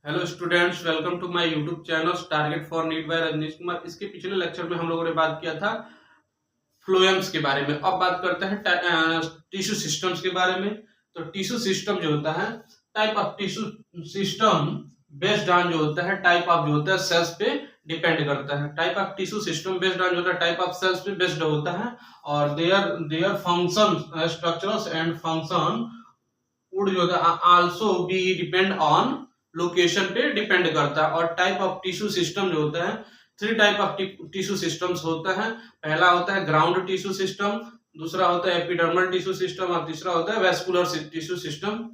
Hello students, welcome to my YouTube channel target for NEET by Rajneesh Kumar. इसके पिछले lecture में हम लोगों ने बात किया था फ्लोएम्स के बारे में। अब बात करते हैं टिश्यू सिस्टम्स के बारे में। तो टिश्यू सिस्टम जो होता है, type of tissue system based on जो होता है टाइप ऑफ जो होता है सेल्स पे डिपेंड करता है। Type of tissue system based on जो होता है टाइप ऑफ सेल्स पे बेस्ड होता है और their function structures and function would जो होता है also be depend on location पे डिपेंड करता है। और टाइप ऑफ टिश्यू सिस्टम जो होता है, three type of tissue systems होता है। पहला होता है ग्राउंड टिश्यू सिस्टम, दूसरा होता है एपिडर्मल टिश्यू सिस्टम और तीसरा होता है वेस्कुलर टिश्यू सिस्टम।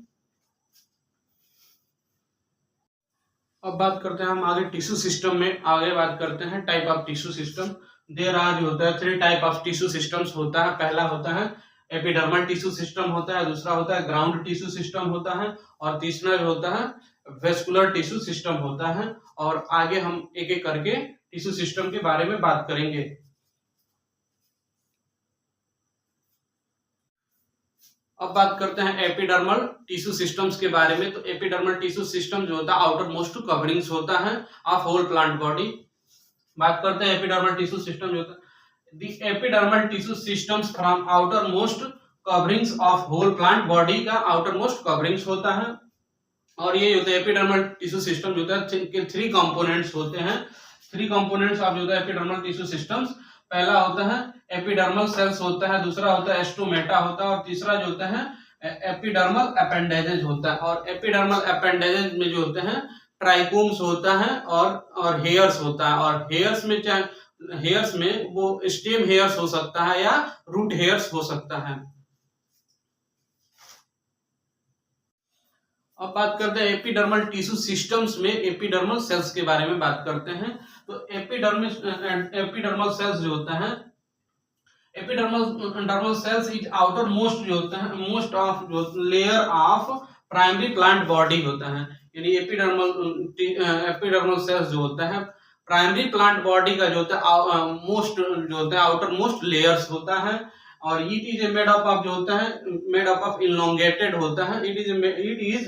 अब बात करते हैं हम आगे टिश्यू सिस्टम में, आगे बात करते हैं type of tissue system. There are जो होता है three type of tissue systems होता है। पहला होता है एपिडर्मल टिश्यू सिस्टम होता है, दूसरा होता है ग्राउंड टिश्यू सिस्टम होता है और तीसरा जो होता है वेस्कुलर टिश्यू सिस्टम होता है। और आगे हम एक एक करके टिश्यू सिस्टम के बारे में बात करेंगे। अब बात करते हैं एपिडर्मल टिश्यू सिस्टम्स के बारे में। तो एपिडर्मल टिश्यू सिस्टम जो होता है आउटर मोस्ट कवरिंग्स होता है ऑफ होल प्लांट बॉडी। बात करते हैं एपिडर्मल टिश्यू सिस्टम जो होता है, the epidermal tissue systems from outermost coverings of whole plant body का आउटर मोस्ट कवरिंग्स होता है। और ये होता है एपिडर्मल टिश्यू सिस्टम जो होता है के थ्री कंपोनेंट्स होते हैं। थ्री कंपोनेंट्स ऑफ जो होता है एपिडर्मल टिश्यू सिस्टम्स, पहला होता है एपिडर्मल सेल्स होता है, दूसरा होता है एस्टोमेटा होता है और तीसरा जो होता है एपिडर्मल अपेंडेजेज होता है। और एपिडर्मल अपेंडेजेज में जो होते हैं ट्राइकोम्स होता है और हेयर्स होता है। और हेयर्स में वो स्टेम हेयर्स हो सकता है या रूट हेयर्स हो सकता है। अब बात करते हैं एपिडर्मल टिश्यू सिस्टम्स में एपिडर्मल सेल्स के बारे में बात करते हैं। तो एपिडर्मल सेल्स जो होता है, epidermal cells is outer most जो होता है मोस्ट ऑफ जो layer of primary plant body होता है। यानी एपिडर्मल सेल्स जो होता है प्राइमरी प्लांट बॉडी का जो होता है मोस्ट जो होता है आउटर मोस्ट लेयर्स होता है। और it is made up of जो होता है मेड अप ऑफ इलोंगेटेड होता है। It is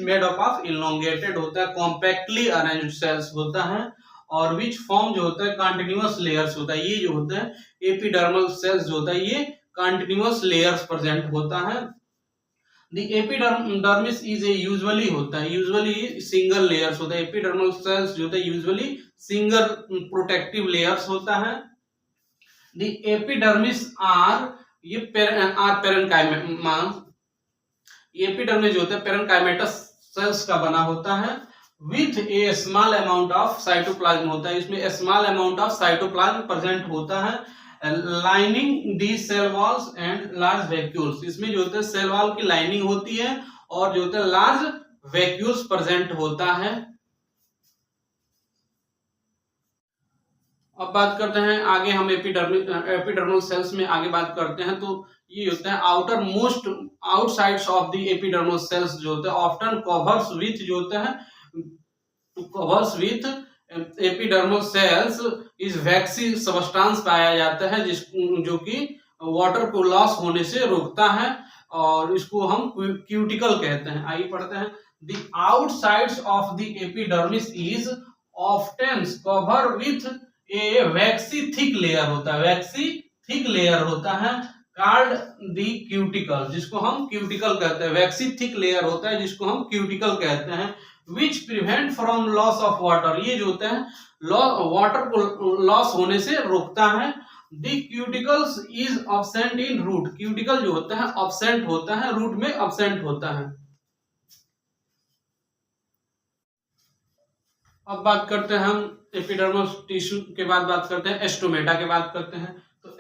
made up of elongated होता है, कॉम्पैक्टली अरेंज्ड सेल्स होता है और विच फॉर्म जो होता है कंटिन्यूअस लेयर्स होता है। ये जो होता है एपिडर्मल सेल्स जो होता है ये कंटिन्यूअस लेयर्स प्रेजेंट होता है। The epidermis is a usually होता है, यूजुअली सिंगल लेयर्स होता है। एपिडर्मल सेल्स जो होता है यूजुअली सिंगल प्रोटेक्टिव लेयर्स होता है। द एपिडर्मिस आर ये पेरेन्काइमा, ये एपिडर्मिस जो होता है पेरेन्काइमेटस सेल्स का बना होता है with a small amount of cytoplasm होता है। इसमें small amount of cytoplasm present होता है lining the cell walls and large vacuoles. इसमें जो होता है सेल वॉल की लाइनिंग होती है और जो होता है लार्ज वैक्यूल्स प्रेजेंट होता है। अब बात करते हैं आगे हम एपिडर्मल सेल्स में आगे बात करते हैं। तो ये होता है outer most outsides of the epidermal cells जो होता है ऑफ्टन कवर्स विथ जो होता है कवर्स विथ एपिडर्मल सेल्स इस वैक्सी सबस्टांस पाया जाता है जो कि वाटर को लॉस होने से रोकता है और इसको हम क्यूटिकल कहते हैं। आइए पढ़ते हैं। The outsides of the epidermis is often cover with A vaccine thick layer होता है, वैक्सी थिक लेयर होता है कॉल्ड द क्यूटिकल, जिसको हम क्यूटिकल कहते हैं। वैक्सी थिक लेयर होता है जिसको हम क्यूटिकल कहते हैं। Which prevent from loss of water, ये जो होता है वाटर को लॉस होने से रोकता है। The cuticles is absent in root, cuticle जो होता है एब्सेंट होता है, रूट में एब्सेंट होता है। अब बात करते हैं हम एपिडर्मल टिश्यू के बाद बात करते हैं एस्टोमेटा के बात करते हैं। तो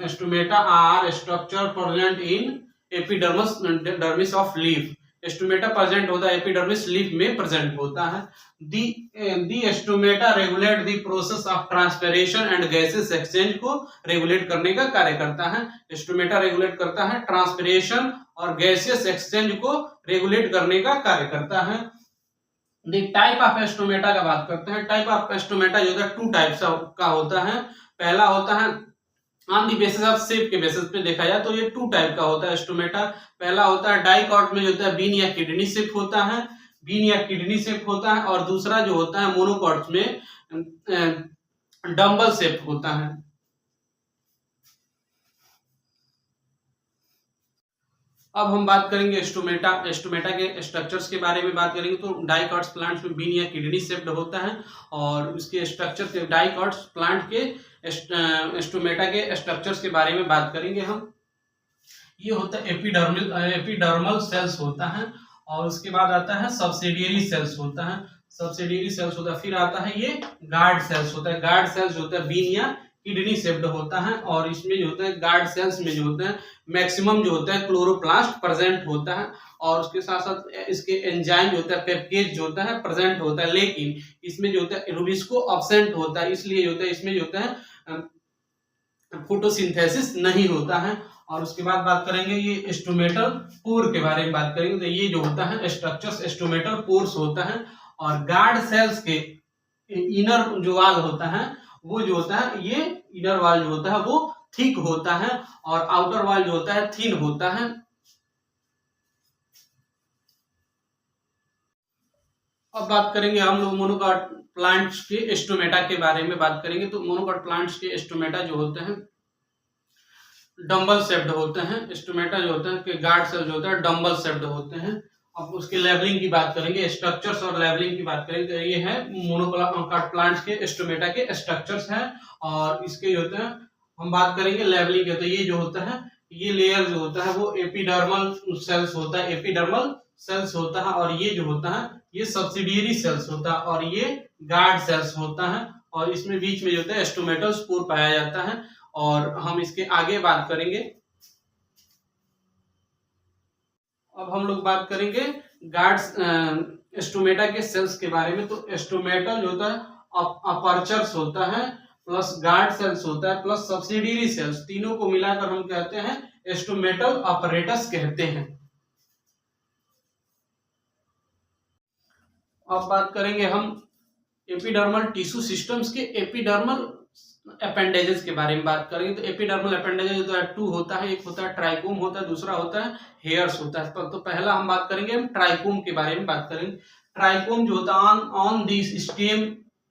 stomata are structure present in epidermis of leaf. Stomata present होता है एपिडर्मिस लीफ में प्रेजेंट होता है। The stomata regulate the process of transpiration and gases exchange को रेगुलेट करने का कार्य करता है। एस्टोमेटा रेगुलेट करता है ट्रांसपिरेशन और गैसेस एक्सचेंज को रेगुलेट करने का कार्य करता है। द टाइप ऑफ एस्टोमेटा का बात करते हैं। टाइप ऑफ एस्टोमेटा जो होता है टू टाइप्स का होता है। पहला होता है on the basis of shape के बेसिस पे देखा जाए तो ये टू टाइप का होता है एस्टोमेटा। पहला होता है डाइकॉट में जो होता है बीन या किडनी शेप होता है। बीन या किडनी शेप होता है, और दूसरा जो होता है मोनोकॉट्स में डंबल शेप होता है। अब हम बात करेंगे स्टोमेटा। स्टोमेटा के स्ट्रक्चर्स के बारे में बात करेंगे तो डाइकॉट्स प्लांट्स में बीन या किडनी शेप्ड होता है, और उसके स्ट्रक्चर के डाइकॉट्स प्लांट के स्टोमेटा के स्ट्रक्चर्स के बारे में बात करेंगे हम। ये होता है एपिडर्मल सेल्स होता है, और उसके बाद आता है सब्सिडियरी सेल्स होता है। सब्सिडियरी सेल्स होता है, फिर आता है ये गार्ड सेल्स होता है। गार्ड सेल्स होता है बीन या किडनी शेप्ड होता है, और इसमें जो होता है गार्ड सेल्स में जो होता है मैक्सिमम जो होता है क्लोरोप्लास्ट प्रेजेंट होता है, और उसके साथ साथ इसके एंजाइम जो होता है पेप्टेज जो होता है प्रेजेंट होता है, लेकिन इसमें जो होता है रुबिस्को एब्सेंट होता है, इसलिए जो होता है इसमें जो होता है फोटोसिंथेसिस नहीं होता है। और उसके बाद बात करेंगे ये स्टोमेटल पोर के बारे में बात करेंगे, तो ये जो होता है स्ट्रक्चर्स स्टोमेटल पोर्स होता है, और गार्ड सेल्स के इनर जो वाल होता है वो जो होता है ये इनर वाल जो होता है वो थिक होता है, और आउटर वाल जो होता है थिन होता है। अब बात करेंगे हम लोग मोनोकॉट प्लांट्स के स्टोमेटा के बारे में बात करेंगे, तो मोनोकॉट प्लांट्स के स्टोमेटा जो होते हैं डंबल शेप्ड होते हैं। स्टोमेटा जो होते हैं कि गार्ड सेल जो होता है डंबल शेप्ड होते हैं। अब उसके लेवलिंग की बात करेंगे, स्ट्रक्चर्स और लेवलिंग की बात करेंगे, तो ये है मोनोकॉट प्लांट्स के स्टोमेटा के स्ट्रक्चर्स हैं। और इसके जो होते हैं हम बात करेंगे लेवलिंग के, तो ये जो होता है ये लेयर जो होता है वो एपिडर्मल सेल्स होता है, एपिडर्मल सेल्स होता है, और ये जो होता है ये सब्सिडियरी सेल्स होता है, और ये गार्ड सेल्स होता है, और इसमें बीच में जो होता है स्टोमेटल स्पोर पाया जाता है। और हम इसके आगे बात करेंगे। अब हम लोग बात करेंगे गार्ड स्टोमेटा के सेल्स के बारे में, तो स्टोमेटल जो होता है अपर्चर्स होता है, प्लस गार्ड सेल्स होता है, प्लस सब्सिडियरी सेल्स, तीनों को मिलाकर हम कहते हैं स्टोमेटल अपरेटस कहते हैं। अब बात करेंगे हम एपिडर्मल टिश्यू सिस्टम्स के एपिडर्मल अपेंडेजेस के बारे में बात करेंगे, तो एपिडर्मल अपेंडेजेस जो है 2 होता है, एक होता है ट्राइकोम होता है, दूसरा होता है हेयर्स होता है। तो पहला हम बात करेंगे हम ट्राइकोम के बारे में बात करेंगे। ट्राइकोम जो होता है on this stem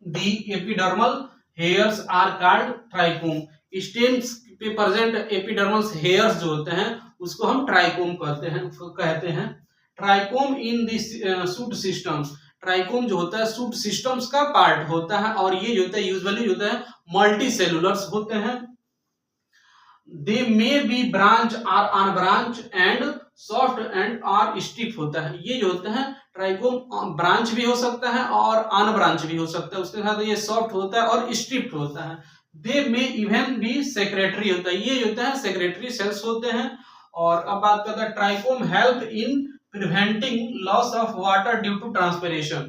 the epidermal hairs are called trichome. Stems पे प्रेजेंट एपिडर्मल हेयर्स जो होते हैं उसको हम ट्राइकोम कहते हैं। Trichome in this shoot system, trichome जो होता है शूट सिस्टम्स का पार्ट होता है, और ये जो होता है यूजुअली जो होता है मल्टी सेलुलर्स होते हैं। They may be branch or unbranch and soft and or stiff होता है। ये जो होता है ट्राइकोम ब्रांच भी हो सकता है और अनब्रांच भी हो सकता है, उसके साथ ये सॉफ्ट होता है और स्टिफ होता है। दे मे इवन बी सेक्रेटरी होता है, ये जो होता है सेक्रेटरी सेल्स होते हैं। और अब बात करते हैं trichome help in preventing loss of water due to transpiration.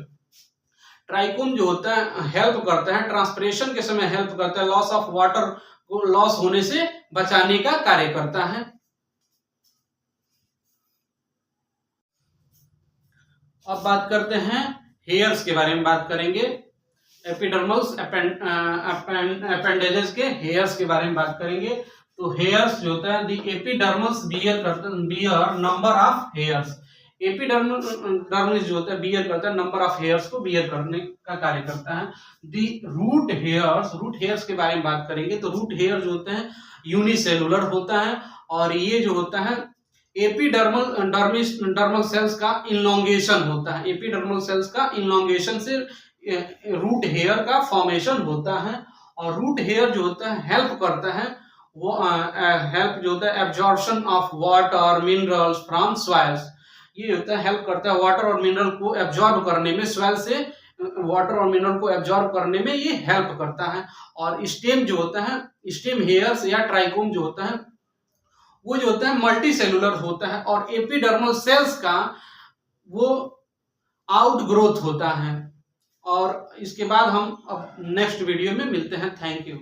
Trichome जो होता है हेल्प करता है ट्रांसपिरेशन के समय, हेल्प करता है लॉस ऑफ वाटर को लॉस होने से बचाने का कार्य करता है। अब बात करते हैं हेयर्स के बारे में बात करेंगे। एपिडर्मल्स अपेंडेजेस के हेयर्स के बारे में बात करेंगे, तो हेयर्स जो होता है the epidermals bear number of hairs. Epidermis जो होता है बियर करता है नंबर ऑफ हेयर्स को बियर करने का कार्य करता है। दी रूट हेयर्स के बारे में बात करेंगे, तो रूट हेयर जो होते हैं यूनिसेलुलर होता है, और ये जो होता है एपिडर्मल सेल्स का इनलोंगेशन होता है। एपिडर्मल सेल्स का इनलोंगेशन से रूट हेयर का फॉर्मेशन होता है। और रूट हेयर जो होता है हेल्प करता है, वो हेल्प जो होता है absorption of water minerals from soils. ये होता है हेल्प करता है वाटर और मिनरल को एब्जॉर्ब करने में, सॉइल से वाटर और मिनरल को एब्जॉर्ब करने में ये हेल्प करता है। और स्टेम जो होता है, स्टेम हेयर्स या ट्राइकोम जो होता है वो जो होता है मल्टी सेलुलर होता है, और एपिडर्मल सेल्स का वो आउट ग्रोथ होता है। और इसके बाद हम अब नेक्स्ट वीडियो में मिलते हैं। Thank you.